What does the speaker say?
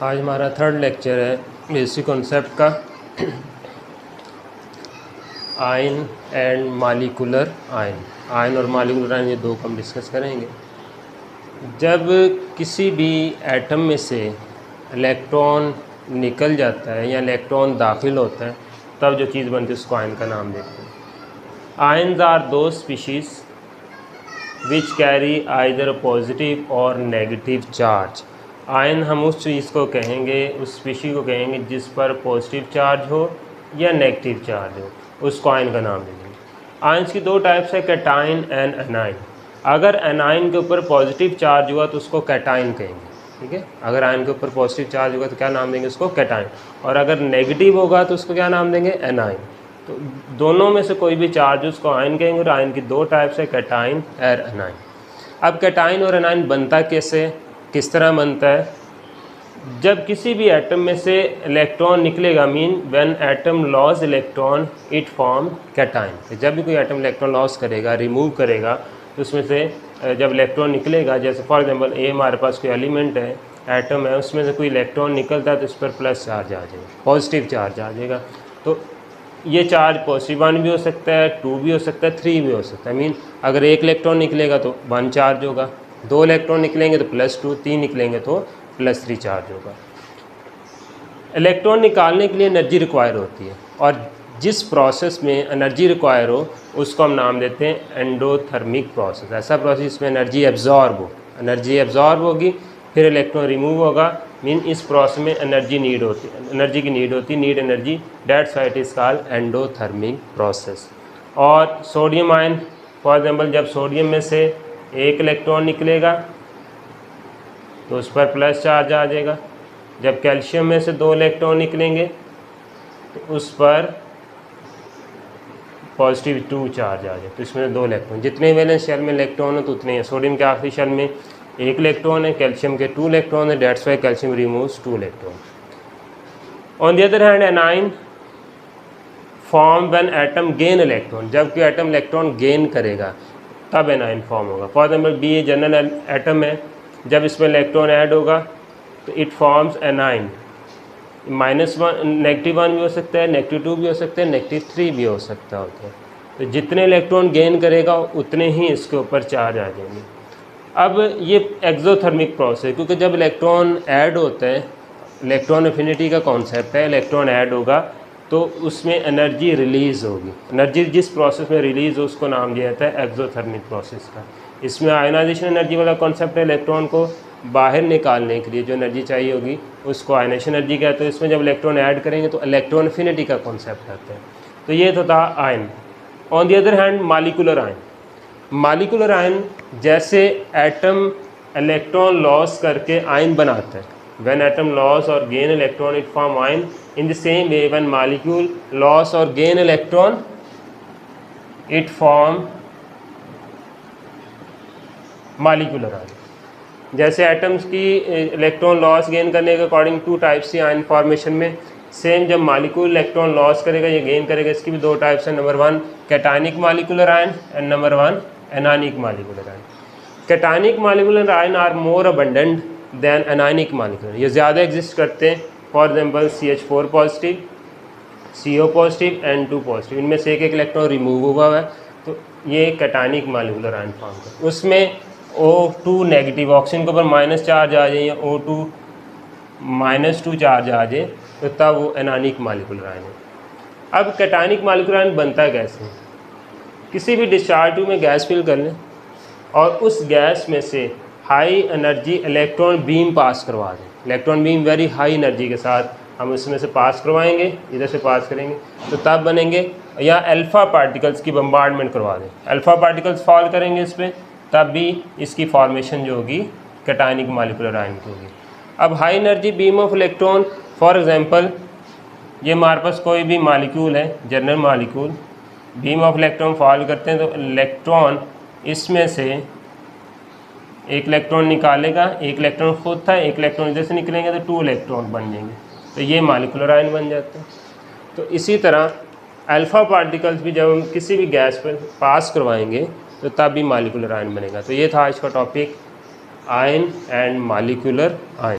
आज हमारा third lecture है बेसिक कॉन्सेप्ट का ion and molecular ion. Ion और मालिकुलर आयन ये दो को हम डिस्कस करेंगे। जब किसी भी एटम में से इलेक्ट्रॉन निकल जाता है या इलेक्ट्रॉन दाखिल होता है तब जो चीज़ बनती है उसको आयन का नाम देते हैं। आयन्स आर दो species which carry either positive और नेगेटिव चार्ज। आयन हम उस चीज़ को कहेंगे, उस स्पीशी को कहेंगे जिस पर पॉजिटिव चार्ज हो या नेगेटिव चार्ज हो, उसको आयन का नाम देंगे। आयन्स की दो टाइप्स है, कैटाइन एंड एनाइन। अगर एनाइन के ऊपर पॉजिटिव चार्ज हुआ तो उसको कैटाइन कहेंगे, ठीक है। अगर आयन के ऊपर पॉजिटिव चार्ज होगा तो क्या नाम देंगे उसको, कैटाइन। और अगर नेगेटिव होगा तो उसको क्या नाम देंगे, एनाइन। तो दोनों में से कोई भी चार्ज उसको आयन कहेंगे। और आयन की दो टाइप्स है, कैटाइन और एनाइन। अब कैटाइन और एनाइन बनता कैसे, किस तरह बनता है? जब किसी भी एटम में से इलेक्ट्रॉन निकलेगा, mean when atom loss electron it form cation. जब भी कोई एटम इलेक्ट्रॉन लॉस करेगा, रिमूव करेगा, तो उसमें से जब इलेक्ट्रॉन निकलेगा, जैसे फॉर एग्जांपल ए हमारे पास कोई एलिमेंट है, एटम है, उसमें से कोई इलेक्ट्रॉन निकलता है तो उस पर प्लस चार्ज आ जाएगा, पॉजिटिव चार्ज आ जाएगा। तो ये चार्ज पॉजिटिव 1 भी हो सकता है, 2 भी हो सकता है, 3 भी हो सकता है। मीन अगर एक इलेक्ट्रॉन निकलेगा तो 1 चार्ज होगा, 2 इलेक्ट्रॉन निकलेंगे तो +2, 3 निकलेंगे तो +3 चार्ज होगा। इलेक्ट्रॉन निकालने के लिए एनर्जी रिक्वायर होती है, और जिस प्रोसेस में एनर्जी रिक्वायर हो उसको हम नाम देते हैं एंडोथर्मिक प्रोसेस। ऐसा प्रोसेस जिसमें एनर्जी एब्जॉर्ब हो, एनर्जी एब्जॉर्ब होगी फिर इलेक्ट्रॉन रिमूव होगा। मीन इस प्रोसेस में एनर्जी नीड होती है, एनर्जी की नीड होती है, need energy, that's why it is called endothermic process. और सोडियम आयन, फॉर एग्जांपल, जब सोडियम में से एक इलेक्ट्रॉन निकलेगा तो उस पर प्लस चार्ज आ जाएगा। जब कैल्शियम में से 2 इलेक्ट्रॉन निकलेंगे तो उस पर पॉजिटिव 2 चार्ज आ जाए। तो इसमें 2 इलेक्ट्रॉन, जितने वैलेंस शेल में इलेक्ट्रॉन है तो उतने हैं। सोडियम के आखिरी शेल में 1 इलेक्ट्रॉन है, कैल्शियम के 2 इलेक्ट्रॉन है, that's why calcium removes 2 electron. On the other hand anion form when atom gain electron. जब कोई एटम इलेक्ट्रॉन गेन करेगा तब एनाइन फॉर्म होगा। For example B A general atom है, जब इसमें इलेक्ट्रॉन ऐड होगा तो इट फॉर्म्स एनाइन। -1 -1 भी हो सकता है, -2 भी हो सकता है, -3 भी हो सकता है। तो जितने इलेक्ट्रॉन गेन करेगा उतने ही इसके ऊपर चार्ज आ जाएंगे। अब ये एक्सोथर्मिक प्रोसेस है, क्योंकि जब इलेक्ट्रॉन ऐड होता है, इलेक्ट्रॉन एफिनिटी का कॉन्सेप्ट है, इलेक्ट्रॉन ऐड होगा तो उसमें एनर्जी रिलीज़ होगी। एनर्जी जिस प्रोसेस में रिलीज़ हो उसको नाम दिया जाता है एक्सोथर्मिक प्रोसेस का। इसमें आयनाइजेशन एनर्जी वाला कॉन्सेप्ट है, इलेक्ट्रॉन को बाहर निकालने के लिए जो एनर्जी चाहिए होगी उसको आयनाइजेशन एनर्जी कहते हैं। इसमें जब इलेक्ट्रॉन ऐड करेंगे तो इलेक्ट्रॉन एफिनिटी का कॉन्सेप्ट आता है। तो ये तो था ion. On the other hand molecular ion. Molecular ion जैसे एटम इलेक्ट्रॉन लॉस करके आयन बनाता है, when atom loss or gain electron it form ion. In the same way when molecule loss or gain electron it form molecular ion. जैसे atoms की electron loss gain करने के according 2 types ही ion formation में, same जब molecule electron loss करेगा या gain करेगा, इसकी भी 2 टाइप्स हैं। Number 1 cationic molecular ion and number 1 anionic molecular ion. Cationic molecular ion are more abundant than anionic molecular. ये ज़्यादा एग्जिस्ट करते हैं। For example CH4 positive, CO positive, N2 positive, इनमें से एक इलेक्ट्रॉन रिमूव हुआ है तो ये कैटायनिक मालिकुलर आयन फॉर्म करते हैं। उसमें O2 नेगेटिव, ऑक्सीजन के ऊपर माइनस चार्ज आ जाए या O2 -2 चार्ज आ जाए तो तब वो एनायनिक मालिकुलर आयन है। अब कैटायनिक मालिकुलर आयन बनता कैसे? किसी भी डिस्चार्ज ट्यूब में गैस फिल कर लें और उस गैस में से हाई एनर्जी इलेक्ट्रॉन बीम पास करवा दें। Electron beam very high energy के साथ हम उसमें से पास करवाएंगे, इधर से पास करेंगे तो तब बनेंगे। या अल्फ़ा पार्टिकल्स की बम्बार्डमेंट करवा दें, अल्फ़ा पार्टिकल्स फॉल करेंगे इस पर, तब भी इसकी फॉर्मेशन जो होगी कैटायनिक मालिकुलर आयन की होगी। अब high energy beam of electron, for example ये हमारे पास कोई भी मालिक्यूल है, general molecule, beam of electron fall करते हैं तो इलेक्ट्रॉन इसमें से एक इलेक्ट्रॉन निकालेगा, एक इलेक्ट्रॉन खुद था, एक इलेक्ट्रॉन इधर से निकलेंगे तो 2 इलेक्ट्रॉन बन जाएंगे, तो ये मालिकुलर आयन बन जाते हैं। तो इसी तरह अल्फ़ा पार्टिकल्स भी जब हम किसी भी गैस पर पास करवाएंगे तो तब भी मालिकुलर आयन बनेगा। तो ये था आज का topic, ion and molecular ion.